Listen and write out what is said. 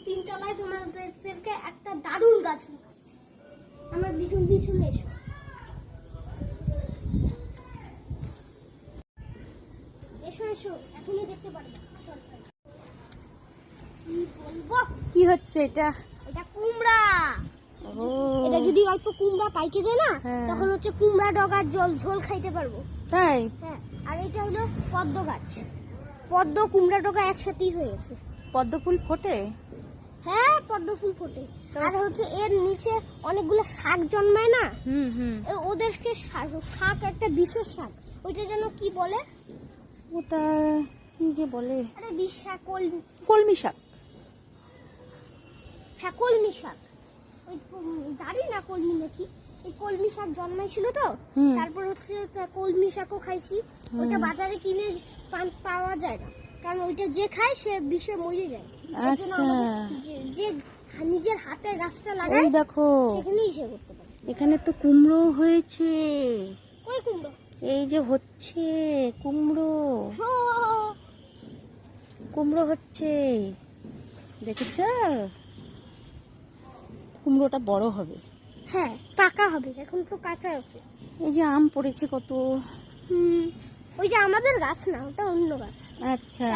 তিনতলায় তোমাদেরকে একটা দারুণ গাছ দেখাচ্ছি। আমার পিছন পিছন এসো। এসো এসো, এখনই দেখতে পারবে। কি বলবো? কি হচ্ছে এটা? এটা কুমড়া। ও এটা যদি অল্প কুমড়া পাইকে যায় না, হ্যাঁ। তখন হচ্ছে কুমড়া ডগার ঝোল খাইতে পারবো। তাই? হ্যাঁ, আর এটা হলো পদ্ম গাছ। পদ্ম কুমড়া ডগা একসাথেই হয়ে গেছে। পদ্ম ফুল ফোটে? হ্যাঁ, পদ্ম ফুল ফোটে। আর হচ্ছে এর নিচে অনেকগুলো শাক জন্মায় না, হুম হুম। ওদেরকে শাক একটা বিশেষ শাক, ওইটা যেন কি বলে, ওটা কি যে বলে? আরে বিশাক কলমি, কলমি শাক। হ্যাঁ কলমি শাক। ওই জানি না কলমি নাকি, এই কলমি শাক জন্মাইছিল তো, হুম। তারপর হচ্ছে কলমি শাকও খাইছি। ওইটা বাজারে কিনে পাওয়া যায় না, কারণ ওইটা যে খায় সে বিষে মরে যায়। এর জন্য আচ্ছা। আমাদের যে নিজের হাতে গাছটা লাগায়, ওই দেখো, সেখানেই সে করতে পারে। এখানে তো কুমড়ো হয়েছে। কই কুমড়ো? এই যে হচ্ছে কুমড়ো, হো, কুমড়ো হচ্ছে, দেখেছ? কুমড়োটা বড় হবে। হ্যাঁ পাকা হবে, এখন তো কাঁচা আছে। এই যে আম পড়েছে কত। ওইটা আমাদের গাছ না, ওটা অন্য গাছ। আচ্ছা।